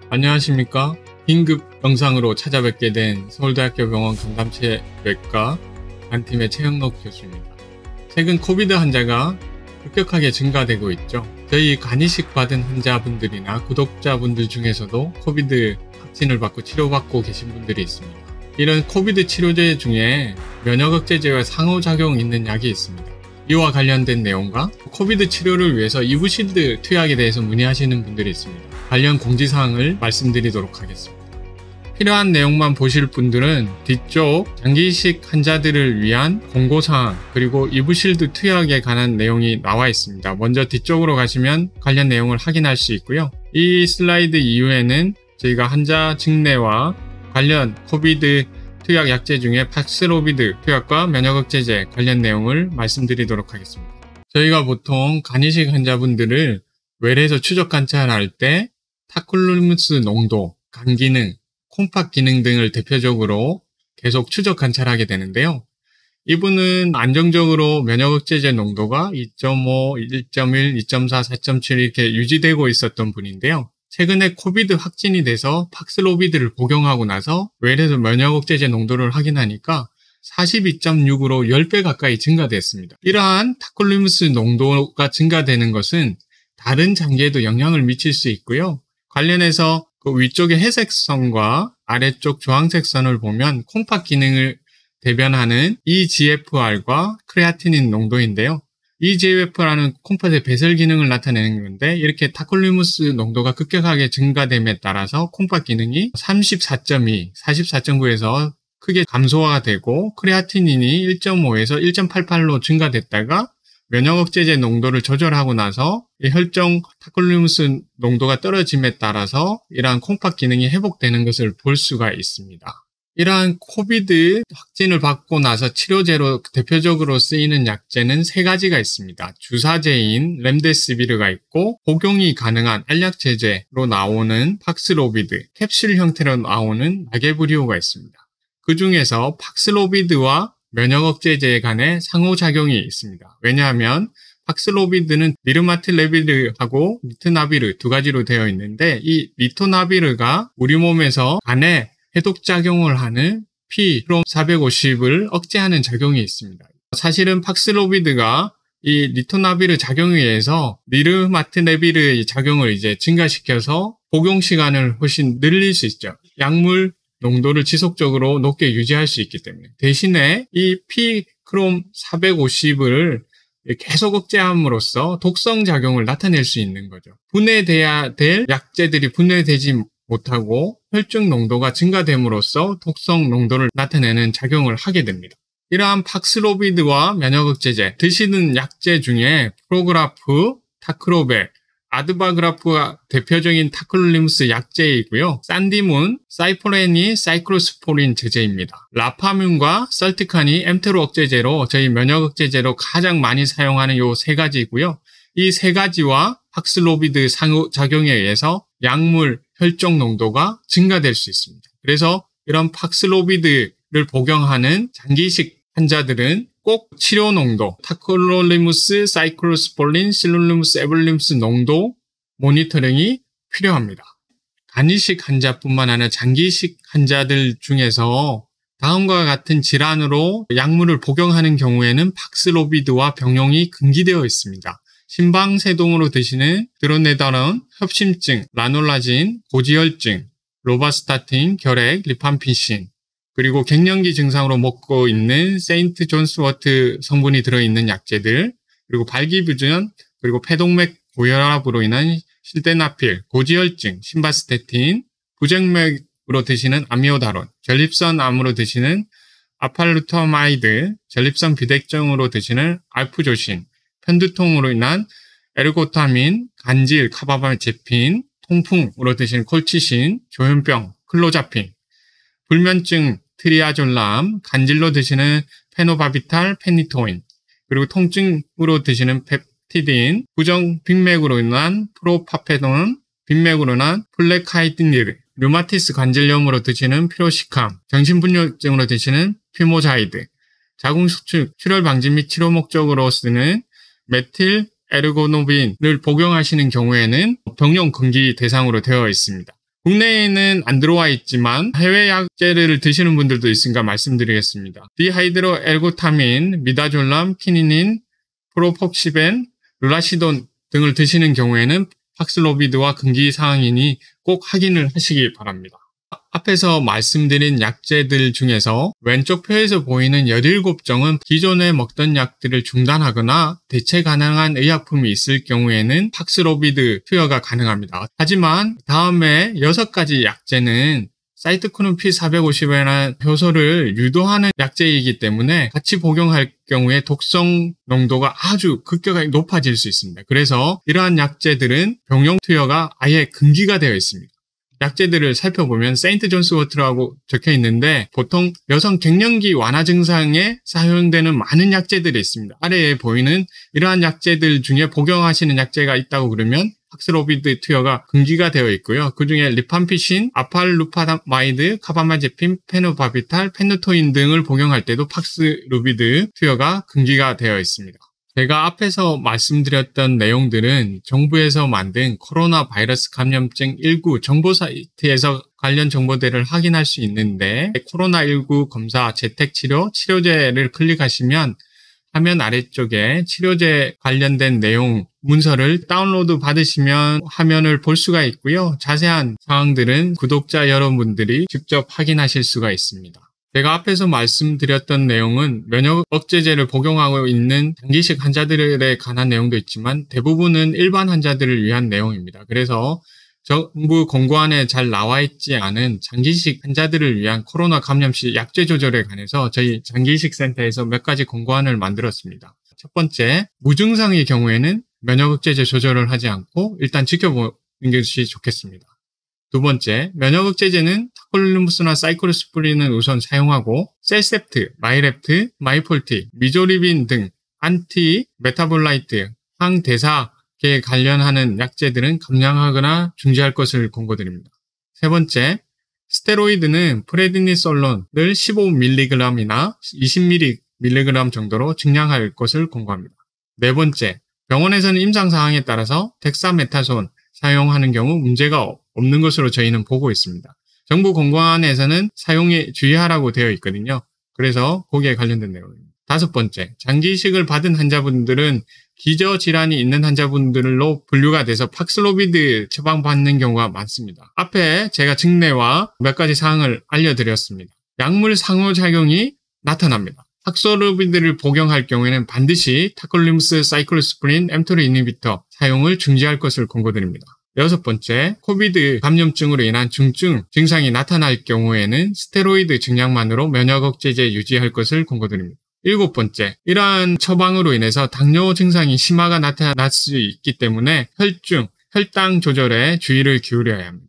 안녕하십니까? 긴급 영상으로 찾아뵙게 된 서울대학교 병원 간담체외과 간팀의 최영록 교수입니다. 최근 코비드 환자가 급격하게 증가되고 있죠. 저희 간이식 받은 환자분들이나 구독자분들 중에서도 코비드 확진을 받고 치료받고 계신 분들이 있습니다. 이런 코비드 치료제 중에 면역억제제와 상호작용 있는 약이 있습니다. 이와 관련된 내용과 코비드 치료를 위해서 이브실드 투약에 대해서 문의하시는 분들이 있습니다. 관련 공지사항을 말씀드리도록 하겠습니다. 필요한 내용만 보실 분들은 뒤쪽 장기이식 환자들을 위한 공고사항 그리고 이브실드 투약에 관한 내용이 나와 있습니다. 먼저 뒤쪽으로 가시면 관련 내용을 확인할 수 있고요. 이 슬라이드 이후에는 저희가 환자 증례와 관련 코비드 투약 약제 중에 팍스로비드 투약과 면역억제제 관련 내용을 말씀드리도록 하겠습니다. 저희가 보통 간이식 환자분들을 외래에서 추적 관찰할 때 타콜루무스 농도, 간 기능, 콩팥 기능 등을 대표적으로 계속 추적 관찰하게 되는데요. 이분은 안정적으로 면역억제제 농도가 2.5, 1.1, 2.4, 4.7 이렇게 유지되고 있었던 분인데요. 최근에 코비드 확진이 돼서 팍스로비드를 복용하고 나서 외래에서 면역억제제 농도를 확인하니까 42.6으로 10배 가까이 증가됐습니다. 이러한 타콜루무스 농도가 증가되는 것은 다른 장기에도 영향을 미칠 수 있고요. 관련해서 그 위쪽의 회색 선과 아래쪽 주황색 선을 보면 콩팥 기능을 대변하는 EGFR과 크레아티닌 농도인데요. EGFR은 콩팥의 배설 기능을 나타내는 건데 이렇게 타콜루무스 농도가 급격하게 증가됨에 따라서 콩팥 기능이 34.2, 44.9에서 크게 감소가 되고 크레아티닌이 1.5에서 1.88로 증가됐다가 면역억제제 농도를 조절하고 나서 이 혈중 타콜루무스 농도가 떨어짐에 따라서 이러한 콩팥 기능이 회복되는 것을 볼 수가 있습니다. 이러한 코비드 확진을 받고 나서 치료제로 대표적으로 쓰이는 약제는 세 가지가 있습니다. 주사제인 렘데시비르가 있고 복용이 가능한 알약제제로 나오는 팍스로비드, 캡슐 형태로 나오는 나게브리오가 있습니다. 그 중에서 팍스로비드와 면역억제제 간의 상호작용이 있습니다. 왜냐하면 팍스로비드는 니르마틸레비르하고 리토나비르 두 가지로 되어 있는데 이 리토나비르가 우리 몸에서 간에 해독작용을 하는 P-크롬 450을 억제하는 작용이 있습니다. 사실은 팍스로비드가 이 리토나비르 작용에 의해서 니르마틸레비르의 작용을 증가시켜서 복용 시간을 훨씬 늘릴 수 있죠. 약물 농도를 지속적으로 높게 유지할 수 있기 때문에. 대신에 이 P-크롬 450을 계속 억제함으로써 독성 작용을 나타낼 수 있는 거죠. 분해돼야 될 약제들이 분해되지 못하고 혈중 농도가 증가됨으로써 독성 농도를 나타내는 작용을 하게 됩니다. 이러한 팍스로비드와 면역억제제, 드시는 약제 중에 프로그라프, 타크로벨, 아드바그라프가 대표적인 타콜루무스 약제이고요. 산디문, 사이포렌이 사이클로스포린 제제입니다. 라파뮴과 설티칸이 엠테로 억제제로 저희 면역억제제로 가장 많이 사용하는 요 세 가지이고요. 이 세 가지와 팍스로비드 상호작용에 의해서 약물 혈중 농도가 증가될 수 있습니다. 그래서 이런 팍스로비드를 복용하는 장기이식 환자들은 꼭 치료 농도, 타콜루무스, 사이클로스폴린, 실룰루무스, 에블루무스 농도 모니터링이 필요합니다. 간이식 환자뿐만 아니라 장기이식 환자들 중에서 다음과 같은 질환으로 약물을 복용하는 경우에는 팍스로비드와 병용이 금기되어 있습니다. 심방세동으로 드시는 드로네다론, 협심증, 라놀라진, 고지혈증, 로바스타틴, 결핵, 리팜피신, 그리고 갱년기 증상으로 먹고 있는 세인트 존스워트 성분이 들어있는 약제들, 그리고 발기부전, 그리고 폐동맥 고혈압으로 인한 실데나필, 고지혈증, 심바스테틴, 부정맥으로 드시는 아미오다론, 전립선암으로 드시는 아팔루토마이드, 전립선 비대증으로 드시는 알프조신, 편두통으로 인한 에르고타민, 간질, 카바마제핀, 통풍으로 드시는 콜치신, 조현병, 클로자핀, 불면증, 트리아졸람, 간질로 드시는 페노바비탈, 페니토인, 그리고 통증으로 드시는 펩티딘, 부정 빅맥으로 인한 프로파페돈, 빅맥으로 인한 플레카이딘, 류마티스 관절염으로 드시는 피로시캄, 정신분열증으로 드시는 피모자이드, 자궁수축, 출혈 방지 및 치료 목적으로 쓰는 메틸 에르고노빈을 복용하시는 경우에는 병용 금기 대상으로 되어 있습니다. 국내에는 안 들어와 있지만 해외 약제를 드시는 분들도 있으니까 말씀드리겠습니다. 디하이드로 엘고타민, 미다졸람, 키니닌, 프로폭시벤, 룰라시돈 등을 드시는 경우에는 팍슬로비드와 금기사항이니 꼭 확인을 하시기 바랍니다. 앞에서 말씀드린 약제들 중에서 왼쪽 표에서 보이는 17종은 기존에 먹던 약들을 중단하거나 대체 가능한 의약품이 있을 경우에는 팍슬로비드 투여가 가능합니다. 하지만 다음에 6가지 약제는 사이토키닌 P450이라는 효소를 유도하는 약제이기 때문에 같이 복용할 경우에 독성 농도가 아주 급격하게 높아질 수 있습니다. 그래서 이러한 약제들은 병용 투여가 아예 금기가 되어 있습니다. 약제들을 살펴보면 세인트 존스 워터라고 적혀 있는데 보통 여성 갱년기 완화 증상에 사용되는 많은 약제들이 있습니다. 아래에 보이는 이러한 약제들 중에 복용하시는 약제가 있다고 그러면 팍슬로비드 투여가 금기가 되어 있고요. 그 중에 리팜피신, 아팔루파마이드, 카바마제핀, 페노바비탈, 페노토인 등을 복용할 때도 팍슬로비드 투여가 금기가 되어 있습니다. 제가 앞에서 말씀드렸던 내용들은 정부에서 만든 코로나 바이러스 감염증 19 정보 사이트에서 관련 정보들을 확인할 수 있는데 코로나19 검사, 재택치료, 치료제를 클릭하시면 화면 아래쪽에 치료제 관련된 내용 문서를 다운로드 받으시면 화면을 볼 수가 있고요. 자세한 사항들은 구독자 여러분들이 직접 확인하실 수가 있습니다. 제가 앞에서 말씀드렸던 내용은 면역 억제제를 복용하고 있는 장기식 환자들에 관한 내용도 있지만 대부분은 일반 환자들을 위한 내용입니다. 그래서 정부 공고안에 잘 나와 있지 않은 장기식 환자들을 위한 코로나 감염 시 약제 조절에 관해서 저희 장기식 센터에서 몇 가지 공고안을 만들었습니다. 첫 번째, 무증상의 경우에는 면역 억제제 조절을 하지 않고 일단 지켜보는 것이 좋겠습니다. 두 번째, 면역 억제제는 타콜리무스나 사이클로스프린은 우선 사용하고 셀셉트, 마이렙트, 마이폴티, 미조리빈 등 안티 메타볼라이트, 항대사계에 관련하는 약제들은 감량하거나 중지할 것을 권고드립니다. 세 번째, 스테로이드는 프레드니솔론을 15mg이나 20mg 정도로 증량할 것을 권고합니다. 네 번째, 병원에서는 임상사항에 따라서 덱사메타손 사용하는 경우 문제가 없는 것으로 저희는 보고 있습니다. 정부 공고안에서는 사용에 주의하라고 되어 있거든요. 그래서 거기에 관련된 내용입니다. 다섯 번째, 장기 이식을 받은 환자분들은 기저질환이 있는 환자분들로 분류가 돼서 팍슬로비드 처방받는 경우가 많습니다. 앞에 제가 증례와 몇 가지 사항을 알려드렸습니다. 약물 상호작용이 나타납니다. 팍슬로비드를 복용할 경우에는 반드시 타콜리무스 사이클로스프린 엠토르 이니비터 사용을 중지할 것을 권고드립니다. 여섯 번째, 코비드 감염증으로 인한 중증 증상이 나타날 경우에는 스테로이드 증량만으로 면역 억제제 유지할 것을 권고드립니다. 일곱 번째, 이러한 처방으로 인해서 당뇨 증상이 심화가 나타날 수 있기 때문에 혈당 조절에 주의를 기울여야 합니다.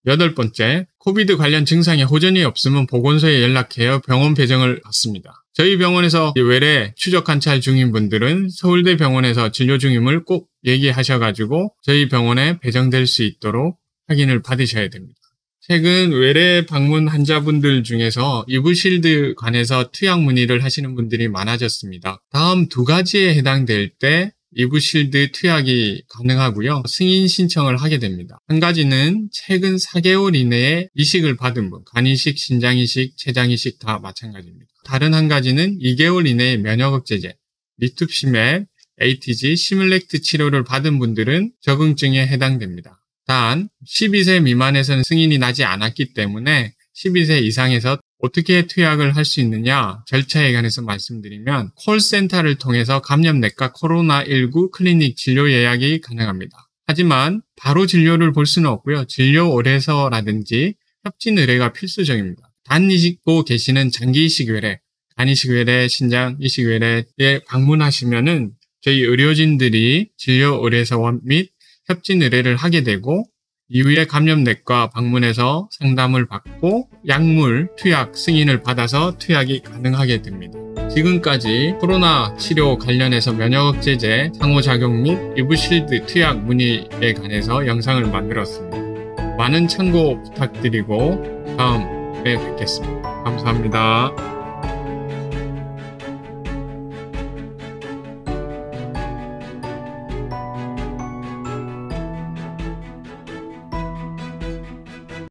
여덟 번째, 코비드 관련 증상에 호전이 없으면 보건소에 연락해서 병원 배정을 받습니다. 저희 병원에서 외래 추적 관찰 중인 분들은 서울대 병원에서 진료 중임을 꼭 얘기하셔가지고 저희 병원에 배정될 수 있도록 확인을 받으셔야 됩니다. 최근 외래 방문 환자분들 중에서 이브실드 관해서 투약 문의를 하시는 분들이 많아졌습니다. 다음 두 가지에 해당될 때 이브실드 투약이 가능하고요. 승인 신청을 하게 됩니다. 한 가지는 최근 4개월 이내에 이식을 받은 분, 간이식, 신장이식, 췌장이식 다 마찬가지입니다. 다른 한 가지는 2개월 이내에 면역 억제제, 리투피맵, ATG, 시뮬렉트 치료를 받은 분들은 적응증에 해당됩니다. 단 12세 미만에서는 승인이 나지 않았기 때문에 12세 이상에서 어떻게 투약을 할 수 있느냐 절차에 관해서 말씀드리면 콜센터를 통해서 감염내과 코로나19 클리닉 진료 예약이 가능합니다. 하지만 바로 진료를 볼 수는 없고요. 진료 의뢰서라든지 협진 의뢰가 필수적입니다. 단 이식고 계시는 장기 이식 의뢰, 간 이식 의뢰, 신장 이식 의뢰에 방문하시면은 저희 의료진들이 진료 의뢰서 및 협진 의뢰를 하게 되고 이후에 감염내과 방문해서 상담을 받고 약물 투약 승인을 받아서 투약이 가능하게 됩니다. 지금까지 코로나 치료 관련해서 면역억제제 상호작용 및 이브실드 투약 문의에 관해서 영상을 만들었습니다. 많은 참고 부탁드리고 다음에 뵙겠습니다. 감사합니다.